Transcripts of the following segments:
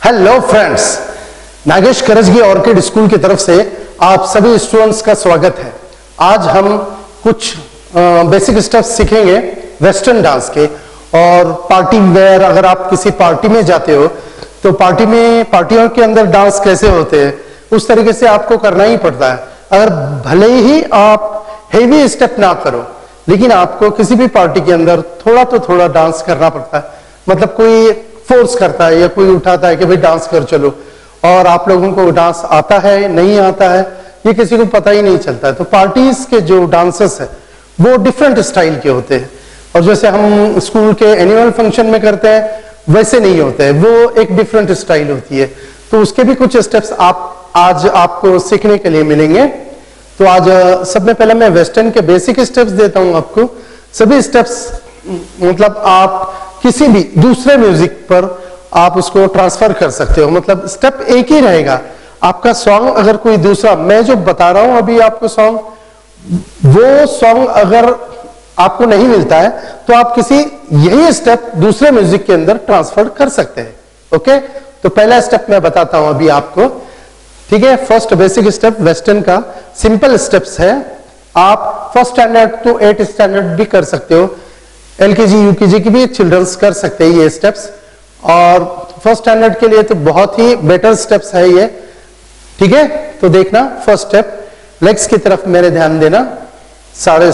Hello friends, Nagesh Karjagi Orchid school की तरफ से आप सभी स्टूडेंट्स का स्वागत है। आज हम कुछ बेसिक स्टेप्स सीखेंगे वेस्टर्न डांस के। और पार्टी वेयर, अगर आप किसी पार्टी में जाते हो तो पार्टियों के अंदर डांस कैसे होते हैं उस तरीके से आपको करना ही पड़ता है। अगर भले ही आप हेवी स्टेप ना करो, लेकिन आपको किसी भी पार्टी के अंदर थोड़ा डांस करना पड़ता है। मतलब कोई फोर्स करता है या कोई उठाता है कि भाई डांस कर चलो, और आप लोगों को डांस आता है नहीं आता है ये किसी को पता ही नहीं चलता है। तो पार्टीज के जो डांसेस है वो डिफरेंट स्टाइल के होते हैं, और जैसे हम स्कूल के एनुअल फंक्शन में करते हैं वैसे नहीं होते हैं, वो एक डिफरेंट स्टाइल होती है। तो उसके भी कुछ स्टेप्स आज आपको सीखने के लिए मिलेंगे। तो आज सब में पहले मैं वेस्टर्न के बेसिक स्टेप्स देता हूं आपको। सभी स्टेप्स मतलब आप किसी भी दूसरे म्यूजिक पर आप उसको ट्रांसफर कर सकते हो। मतलब स्टेप एक ही रहेगा। आपका सॉन्ग अगर कोई दूसरा, मैं जो बता रहा हूं अभी आपको सॉन्ग, वो सॉन्ग अगर आपको नहीं मिलता है तो आप किसी यही स्टेप दूसरे म्यूजिक के अंदर ट्रांसफर कर सकते हैं। ओके, तो पहला स्टेप मैं बताता हूं अभी आपको। ठीक है, फर्स्ट बेसिक स्टेप वेस्टर्न का सिंपल स्टेप्स है। आप first standard to 8th standard भी कर सकते हो, LKG UKG की भी चिल्ड्रंस कर सकते हैं ये स्टेप्स, और फर्स्ट स्टैंडर्ड के लिए तो बहुत ही बेटर स्टेप्स है ये। ठीक है, तो देखना फर्स्ट स्टेप, लेग्स की तरफ मेरे ध्यान देना। सारे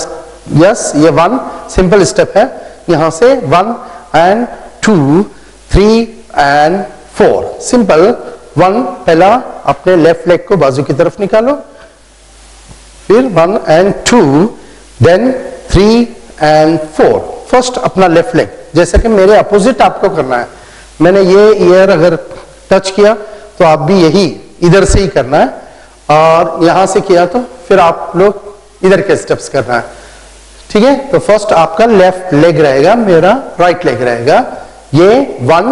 यस, ये 1 सिंपल स्टेप है। यहां से 1 and 2 3 and 4 सिंपल। 1 पहला अपने लेफ्ट लेग को बाजू की तरफ निकालो, फिर 1 and 2 देन 3 and 4। फर्स्ट अपना लेफ्ट लेग, जैसे कि मेरे अपोजिट आपको करना है। मैंने ये ईयर अगर टच किया तो आप भी यही इधर से ही करना है, और यहां से किया तो फिर आप लोग इधर के स्टेप्स करना है। ठीक है, तो फर्स्ट आपका लेफ्ट लेग रहेगा, मेरा राइट लेग रहेगा। ये 1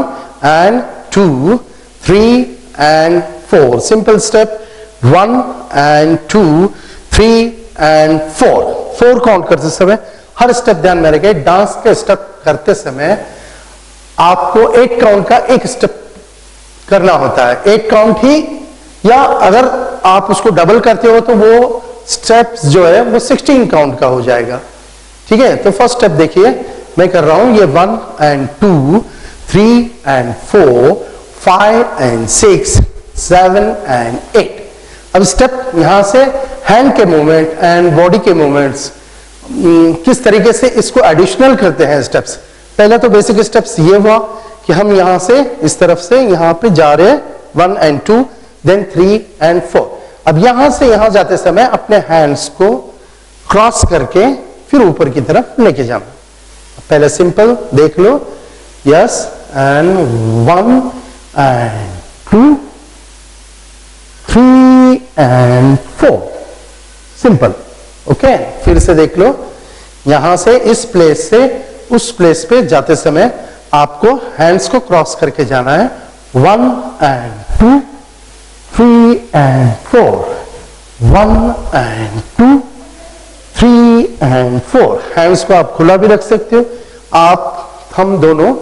and 2 3 and 4 simple step. 1 and 2 3 and 4 count करते समय हर स्टेप ध्यान में रखें। डांस के स्टेप करते समय आपको एक काउंट का एक स्टेप करना होता है, एक काउंट ही, या अगर आप उसको डबल करते हो तो वो स्टेप्स जो है वो 16 काउंट का हो जाएगा। ठीक है, तो फर्स्ट स्टेप देखिए मैं कर रहा हूं, ये 1 and 2 3 and 4 5 and 6 7 and 8। अब स्टेप यहां से हैंड के मूवमेंट एंड बॉडी के मूवमेंट्स किस तरीके से इसको एडिशनल करते हैं स्टेप्स। पहले तो बेसिक स्टेप्स ये हुआ कि हम यहां से इस तरफ से यहां पे जा रहे हैं 1 and 2 देन 3 and 4। अब यहां से यहां जाते समय अपने हैंड्स को क्रॉस करके फिर ऊपर की तरफ लेके जाना। पहले सिंपल देख लो, yes, and 1 and 2 3 and 4 simple. Okay, फिर से देख लो, यहां से इस प्लेस से उस प्लेस पे जाते समय आपको हैंड्स को क्रॉस करके जाना है। 1 and 2 3 and 4 1 and 2 3 and 4। Hands को आप खुला भी रख सकते हो, आप थंब दोनों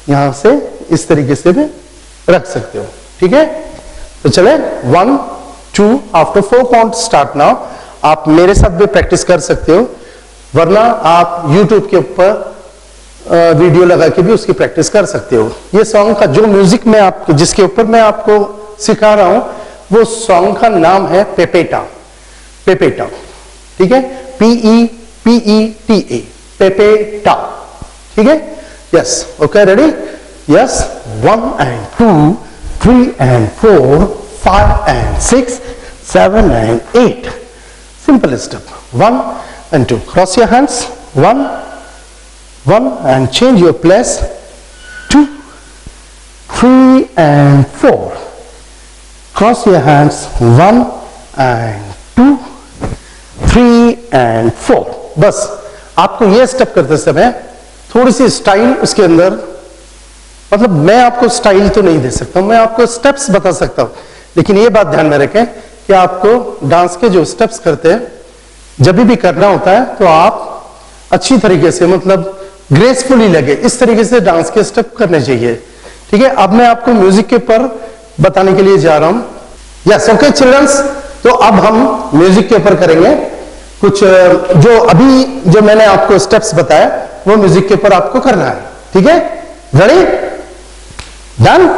यहां से इस तरीके से भी रख सकते हो। ठीक है, तो चले 1 2 आफ्टर 4 काउंट स्टार्ट नाउ। आप मेरे साथ भी प्रैक्टिस कर सकते हो, वरना आप YouTube के ऊपर वीडियो लगा के भी उसकी प्रैक्टिस कर सकते हो। ये सॉन्ग का जो म्यूजिक में आप जिसके ऊपर मैं आपको सिखा रहा हूं वो सॉन्ग का नाम है पेपेटा। पेपेटा, ठीक है, PEPETA, पेपेटा। ठीक है, yes, okay, ready, yes. 1 and 2 3 and 4 5 and 6 7 and 8 simple step। 1 and 2 cross your hands, 1 and change your place, 2 3 and 4 cross your hands, 1 and 2 3 and 4। बस आपको ये स्टेप करते समय थोड़ी सी स्टाइल उसके अंदर मतलब मैं आपको स्टाइल तो नहीं दे सकता हूं, मैं आपको स्टेप्स बता सकता हूं, लेकिन ये बात ध्यान में रखें कि आपको डांस के जो स्टेप्स करते हैं जब भी करना होता है तो आप अच्छी तरीके से, मतलब ग्रेसफुली लगे, इस तरीके से डांस के स्टेप करने चाहिए। ठीक है, अब मैं आपको म्यूजिक के ऊपर बताने के लिए जा रहा हूं। यस, ओके चिल्ड्रंस, तो अब हम म्यूजिक के ऊपर करेंगे कुछ जो अभी जो मैंने आपको स्टेप्स बताया वो म्यूजिक के ऊपर आपको करना है। ठीक है, रेडी, डन।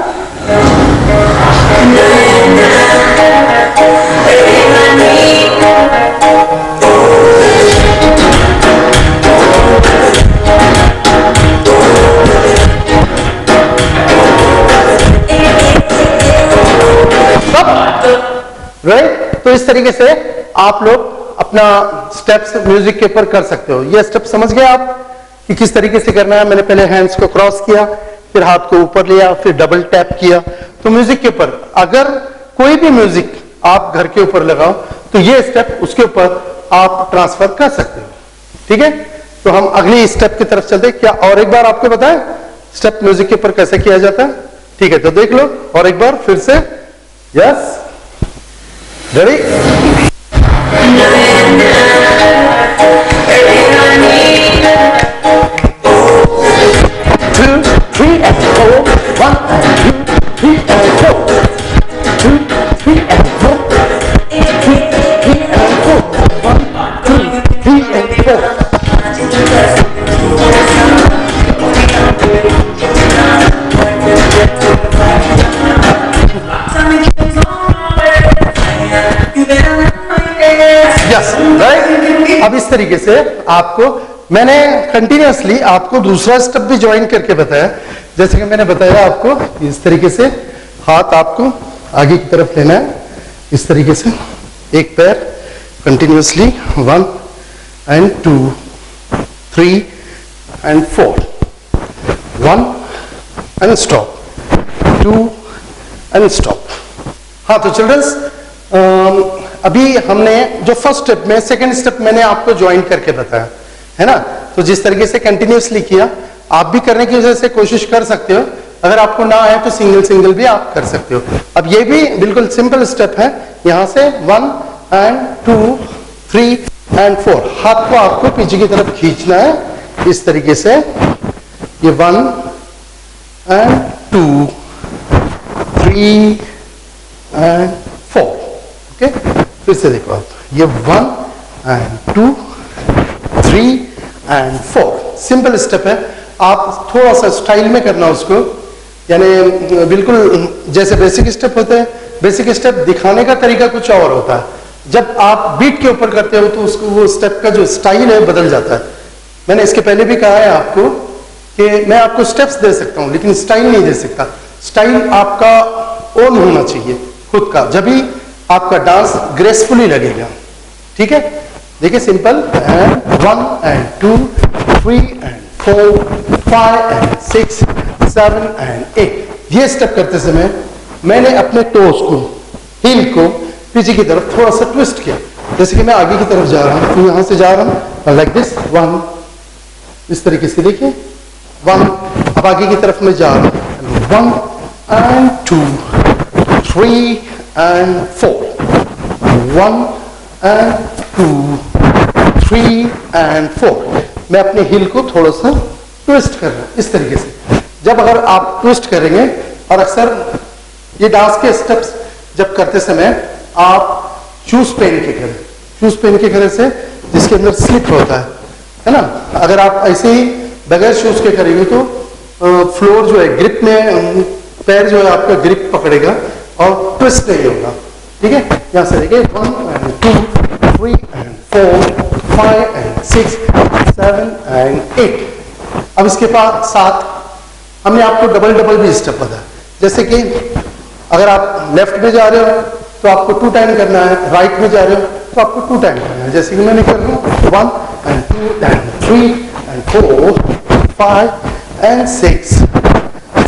'Right'? तो इस तरीके से आप लोग अपना स्टेप्स म्यूजिक के ऊपर कर सकते हो। ये स्टेप समझ गए आप कि किस तरीके से करना है? मैंने पहले हैंड्स को क्रॉस किया, फिर हाथ को ऊपर लिया, फिर डबल टैप किया। तो म्यूजिक के ऊपर अगर कोई भी म्यूजिक आप घर के ऊपर लगाओ तो ये स्टेप उसके ऊपर आप ट्रांसफर कर सकते हो। ठीक है, तो हम अगली स्टेप की तरफ चलते हैं। क्या और एक बार आपको बताएं स्टेप म्यूजिक के ऊपर कैसे किया जाता है? ठीक है, तो देख लो और एक बार फिर से। Yes, ready, 2, 3 and 4, 1 and 2, 3 and 4, 2, 3 and 4, 2, 3 and 4, 1, 2, 3 and 4. Yes, right. अब इस तरीके से आपको मैंने कंटिन्यूअसली आपको दूसरा स्टेप भी ज्वाइन करके बताया। जैसे कि मैंने बताया आपको इस तरीके से हाथ आपको आगे की तरफ लेना है, इस तरीके से एक पैर continuously 1 and 2, 3 and 4, 1 and stop, 2 and stop। हाँ, तो चिल्ड्रंस अभी हमने जो फर्स्ट स्टेप में सेकंड स्टेप मैंने आपको ज्वाइन करके बताया है ना। तो जिस तरीके से कंटिन्यूअसली किया आप भी करने की वजह से कोशिश कर सकते हो। अगर आपको ना आए तो सिंगल सिंगल भी आप कर सकते हो। अब ये भी बिल्कुल सिंपल स्टेप है। यहां से 1 and 2, 3 and 4 हाथ को आपको पीछे की तरफ खींचना है इस तरीके से। ये 1 and 2, 3 and 4। ओके, फिर से देखो आप, ये 1 and 2, 3 and 4 सिंपल स्टेप है। आप थोड़ा सा स्टाइल में करना उसको, यानी बिल्कुल जैसे बेसिक स्टेप होते हैं, बेसिक स्टेप दिखाने का तरीका कुछ और होता है। जब आप बीट के ऊपर करते हो तो उसको वो स्टेप का जो स्टाइल है बदल जाता है। मैंने इसके पहले भी कहा है आपको कि मैं आपको स्टेप्स दे सकता हूं लेकिन स्टाइल नहीं दे सकता। स्टाइल आपका ओन होना चाहिए खुद का, जब भी आपका डांस ग्रेसफुली लगेगा। ठीक है, देखिए simple, 1 and 2, 3 and 4, 5 and 6, 7 and 8। ये स्टेप करते समय मैंने अपने टोस को, हील को पीछे की तरफ थोड़ा सा ट्विस्ट किया। जैसे कि मैं आगे की तरफ जा रहा हूं तो यहां से जा रहा हूं लाइक दिस, 1 इस तरीके से, देखिए 1। अब आगे की तरफ मैं जा रहा हूं 1 and 2, 3 and 4, 1 and 2, 3 and 4। मैं अपने हील को थोड़ा सा ट्विस्ट कर रहा हूं इस तरीके से। जब अगर आप ट्विस्ट करेंगे, और अक्सर ये डांस के स्टेप्स जब करते समय आप शूज पहन के करें, शूज पहन के करे से जिसके अंदर स्लिप होता है ना। अगर आप ऐसे ही बगैर शूज के करेंगे तो फ्लोर जो है ग्रिप में, पैर जो है आपका ग्रिप पकड़ेगा और ट्विस्ट नहीं होगा। ठीक है, यहां से देखिए 1 and 2, 3 and 4, 5 and 6, 7 and 8। अब इसके साथ हमने आपको डबल डबल भी स्टेप बताया। जैसे कि अगर आप लेफ्ट में जा रहे हो तो आपको 2 टाइम करना है, राइट में जा रहे हो तो आपको 2 टाइम करना है। जैसे कि मैंने कर रहा हूं 1 and 2 and 3 and 4, 5 and 6,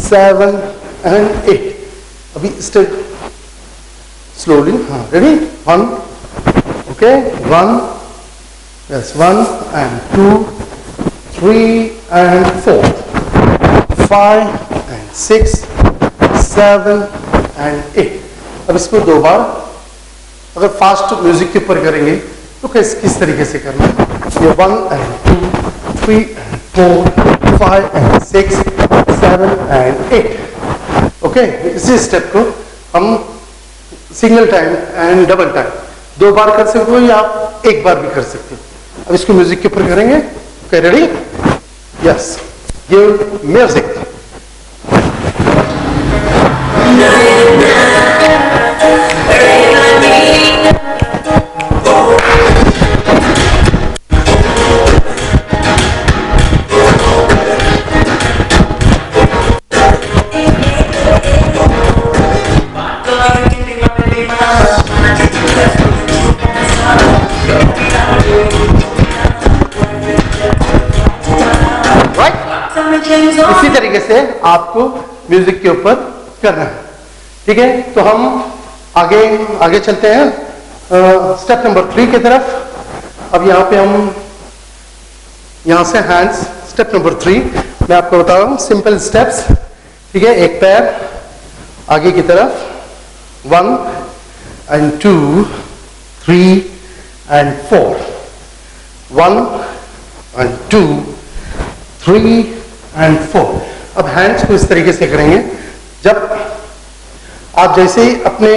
7 and 8। अभी स्टेप स्लोली, हाँ, ready, 1, okay, 1, yes, 1 and 2, 3 and 4, 5 and 6, 7 and 8. अब इसको 2 बार अगर फास्ट म्यूजिक के ऊपर करेंगे तो किस तरीके से करना है, ये 1 and 2, 3 and 4, 5 and 6, 7 and 8. Okay, इसी स्टेप को हम single time and double time 2 बार कर सकते हो या आप 1 बार भी कर सकते हो। अब इसको म्यूजिक के ऊपर करेंगे। Okay, ready? Yes, give music. इसी तरीके से आपको म्यूजिक के ऊपर करना है। ठीक है, तो हम आगे चलते हैं स्टेप नंबर 3 की तरफ। अब यहाँ पे हम यहाँ से हैंड्स, स्टेप नंबर 3 मैं आपको बता रहा हूँ, सिंपल स्टेप्स। ठीक है, एक पैर आगे की तरफ, 1 and 2, 3 and 4, 1 and 2, 3 and 4। अब हैंड्स को इस तरीके से करेंगे, जब आप जैसे ही अपने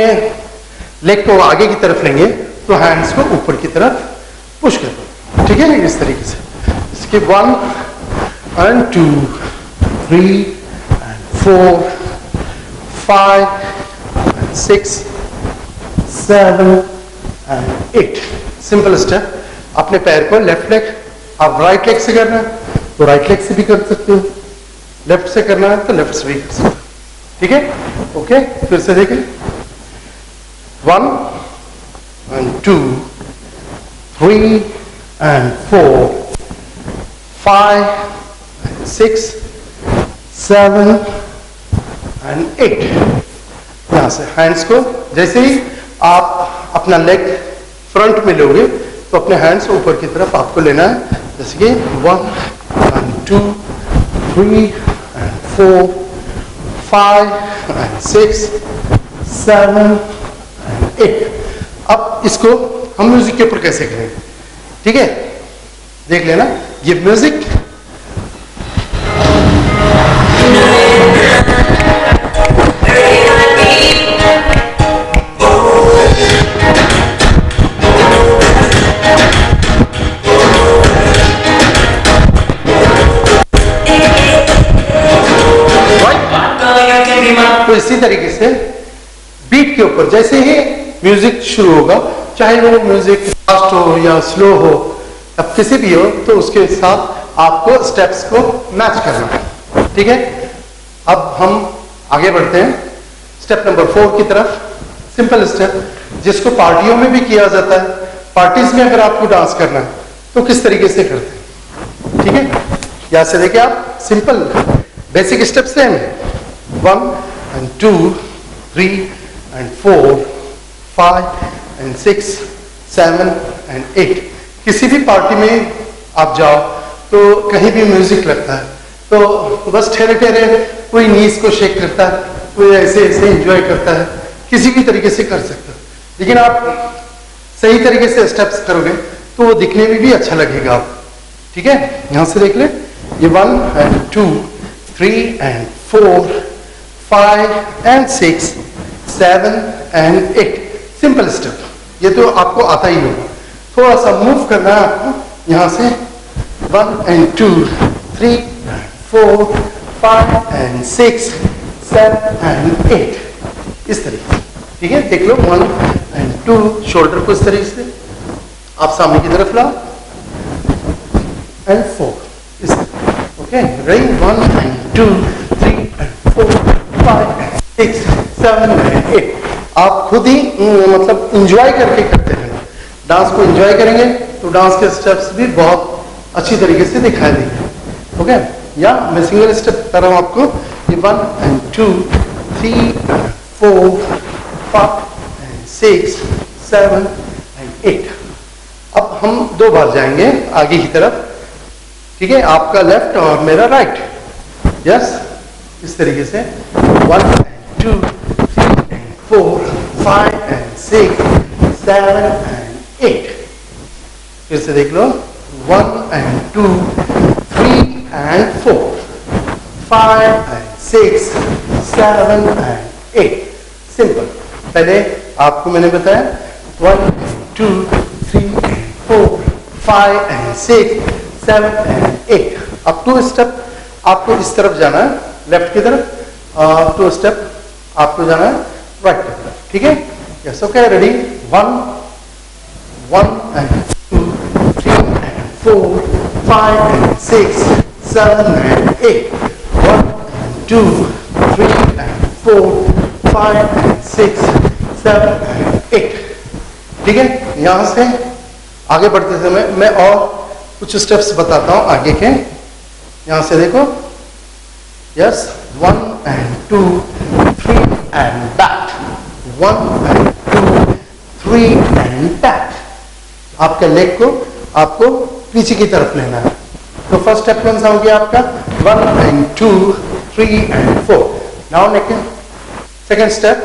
लेग को आगे की तरफ लेंगे तो हैंड्स को ऊपर की तरफ पुश करें। ठीक है, इस तरीके से। इसके 1 and 2, 3 and 4, 5 and 6, 7 and 8। Simple step. अपने पैर को लेफ्ट लेग, आप राइट लेग से करना है तो राइट लेग से भी कर सकते हो, लेफ्ट से करना है तो लेफ्ट से भी कर सकते हो। ठीक है, ओके, फिर से देखें। 1 and 2, 3 and 4, 5 and 6, 7 and 8। यहां से हैंड्स को जैसे ही आप अपना लेग फ्रंट में लोगे तो अपने हैंड्स ऊपर की तरफ आपको लेना है, जैसे कि 1 and 2, 3 and 4, 5 and 6, 7 and 8। अब इसको हम म्यूजिक के ऊपर कैसे करेंगे, ठीक है, देख लेना। Give music. तो इसी तरीके से बीट के ऊपर जैसे ही म्यूजिक शुरू होगा, चाहे वो म्यूजिक फास्ट हो या स्लो हो, अब किसी भी हो, तो उसके साथ आपको स्टेप्स को मैच करना है। ठीक है, अब हम आगे बढ़ते हैं स्टेप नंबर 4 की तरफ। सिंपल स्टेप जिसको पार्टियों में भी किया जाता है। पार्टीज में अगर आपको डांस करना है तो किस तरीके से करते हैं, ठीक है। यहां से देखिए आप, सिंपल बेसिक स्टेप सेम है। 1 and 2, 3 and 4, 5 and 6, 7 and 8। किसी भी पार्टी में आप जाओ तो कहीं भी म्यूजिक लगता है तो बस ठहरे ठहरे कोई नीज को शेक करता है, कोई ऐसे ऐसे एंजॉय करता है, किसी भी तरीके से कर सकता है। लेकिन आप सही तरीके से स्टेप्स करोगे तो वो दिखने में भी अच्छा लगेगा आप। ठीक है, यहां से देख ले, ये 1 and 2, 3 and 4, 5 and 6, 7 and 8। Simple step, ये तो आपको आता ही होगा। थोड़ा सा मूव करना है आपको यहां से, 1 and 2, 3 and 4, 5 and 6, 7 and 8 इस तरीके से। ठीक है, देख लो, 1 and 2, शोल्डर को इस तरीके से आप सामने की तरफ लाओ, and 4 इस तरह। Okay, ready, 1 and 2, 3 and 4, 5 and 6, 7 and 8। आप खुद ही मतलब इंजॉय करके करते हैं। डांस को एंजॉय करेंगे तो डांस के स्टेप्स भी बहुत अच्छी तरीके से दिखाई देंगे। ओके, या मैं सिंगल स्टेप कर रहा हूं आपको, ये 1 and 2, 3 and 4, 5 and 6, 7 and 8। अब हम 2 बार जाएंगे आगे की तरफ। ठीक है, आपका लेफ्ट और मेरा राइट। यस, इस तरीके से 1 and 2 3 and 4 5 and 6 7 and 8। फिर से देख लो 1 and 2 3 and 4 5 and 6 7 and 8। Simple. पहले आपको मैंने बताया 1 and 2 3 and 4 5 and 6 7 and 8। अब 2 स्टेप आपको इस तरफ जाना है, लेफ्ट की तरफ, 2 स्टेप आपको जाना है राइट की तरफ। ठीक है, yes okay, ready. 1 and 2 3 and 4 5 and 6 7 and 8 1 and 2 3 and 4 5 and 6 7 and 8। ठीक है, यहां से आगे बढ़ते समय मैं और कुछ स्टेप्स बताता हूं आगे के। यहां से देखो, yes 1 and 2 3 and back 1 and 2 3 and back। आपके लेग को आपको पीछे की तरफ लेना है। तो फर्स्ट स्टेप कौन सा हो गया आपका 1 and 2 3 and 4। Now second step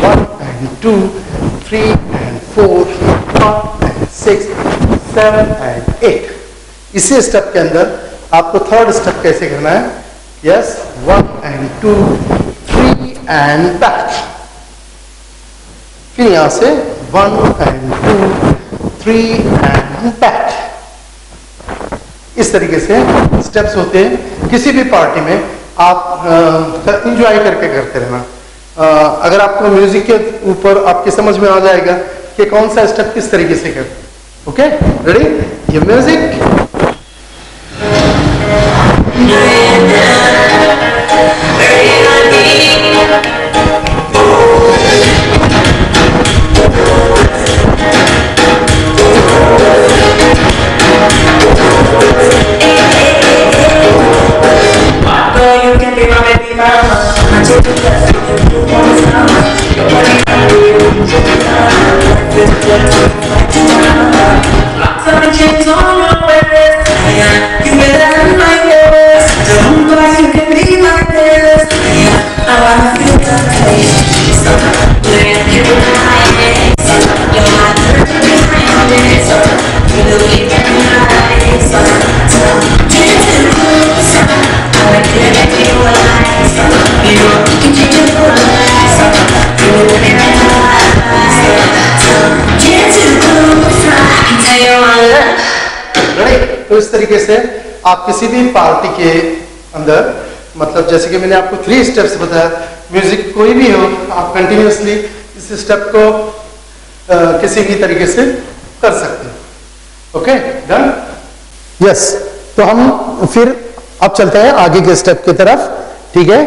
1 and 2 3 and 4 5 and 6 7 and 8। इसी स्टेप के अंदर आपको थर्ड स्टेप कैसे करना है, यस 1 and 2 3 and back। फिर यहां से 1 and 2 3 and back। इस तरीके से स्टेप्स होते हैं। किसी भी पार्टी में आप इंजॉय करके करते रहना। अगर आपको म्यूजिक के ऊपर आपके समझ में आ जाएगा कि कौन सा स्टेप किस तरीके से करते हैं। ओके, रेडी, ये म्यूजिक। तो इस तरीके से आप किसी भी पार्टी के अंदर, मतलब जैसे कि मैंने आपको 3 स्टेप्स बताया, म्यूजिक कोई भी हो, आप कंटिन्यूअसली इस स्टेप को किसी भी तरीके से कर सकते हैं। Okay, done, yes. तो हम फिर अब चलते हैं आगे के स्टेप की तरफ। ठीक है,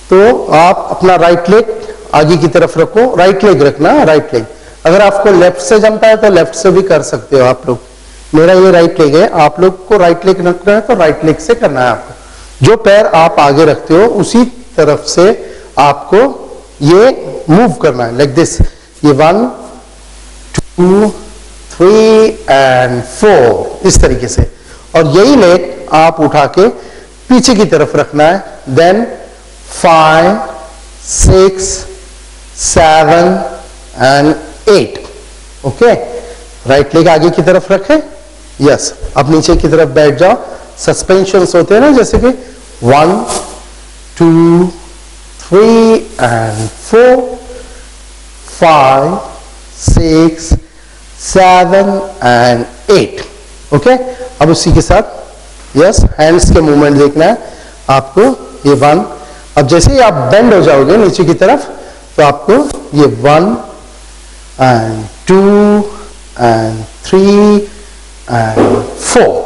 तो आप अपना राइट लेग आगे की तरफ रखो, राइट लेग रखना, राइट लेग। अगर आपको लेफ्ट से जमता है तो लेफ्ट से भी कर सकते हो आप लोग। मेरा ये राइट लेग है, आप लोग को राइट लेग रखना है तो राइट लेग से करना है आपको। जो पैर आप आगे रखते हो उसी तरफ से आपको ये मूव करना है, लाइक दिस। ये 1 2 3 and 4 इस तरीके से, और यही लेग आप उठा के पीछे की तरफ रखना है। Then 5 6 7 and 8। Okay, right leg आगे की तरफ रखें, यस। अब नीचे की तरफ बैठ जाओ। सस्पेंशंस होते हैं ना, जैसे कि 1 2 3 and 4 5 6 7 and 8। ओके, अब उसी के साथ यस हैंड्स के मूवमेंट देखना है आपको। ये 1, अब जैसे ही आप बेंड हो जाओगे नीचे की तरफ तो आपको ये 1 and 2 and 3 and 4।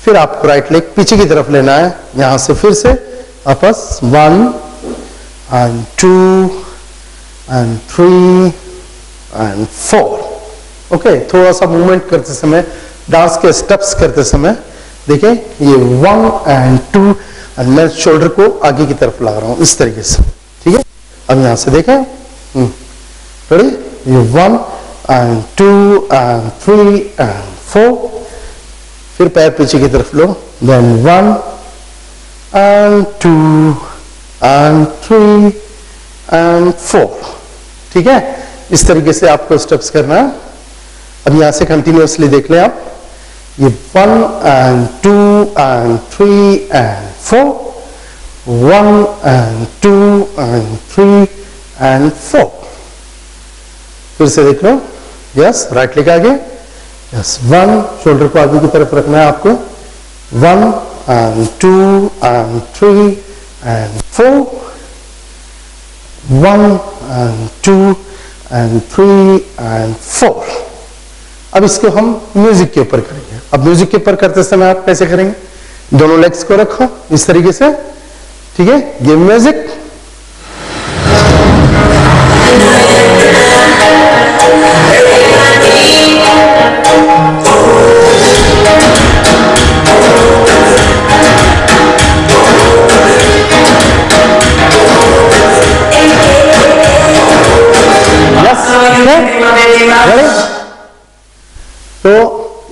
फिर आपको राइट लेग पीछे की तरफ लेना है, यहां से फिर से वापस 1 and 2 and 3 and 4। ओके, थोड़ा सा मूवमेंट करते समय, डांस के स्टेप्स करते समय देखिए ये 1 and 2 और मैं शोल्डर को आगे की तरफ ला रहा हूं इस तरीके से। ठीक है, अब यहां से देखें, रेडी, ये 1 and 2 and 3 and 4। फिर पैर पीछे की तरफ लो, देन 1 and 2 and 3 and 4। ठीक है, इस तरीके से आपको स्टेप्स करना है। अब यहां से कंटिन्यूअसली देख लें आप, ये 1 and 2 and 3 and 4, 1 and 2 and 3 and 4। फिर से देख लो, यस, राइट लेग आगे, यस, 1, शोल्डर को आगे की तरफ रखना है आपको, 1 and 2 and 3 and 4, 1 and 2 and 3 and 4। अब इसको हम म्यूजिक के ऊपर करेंगे। अब म्यूजिक के ऊपर करते समय आप कैसे करेंगे, दोनों लेग्स को रखो इस तरीके से, ठीक है, गिव म्यूजिक। तो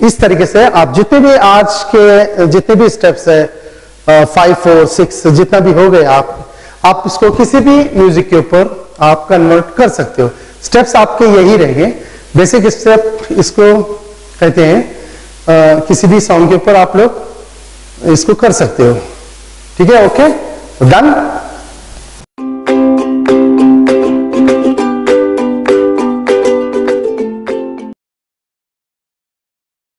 इस तरीके से आप जितने भी आज के जितने भी स्टेप्स है, 5 4 6 जितना भी हो गए, आप इसको किसी भी म्यूजिक के ऊपर आप कन्वर्ट कर सकते हो। स्टेप्स आपके यही रहेंगे, बेसिक स्टेप इसको कहते हैं। किसी भी सॉन्ग के ऊपर आप लोग इसको कर सकते हो, ठीक है, ओके, डन।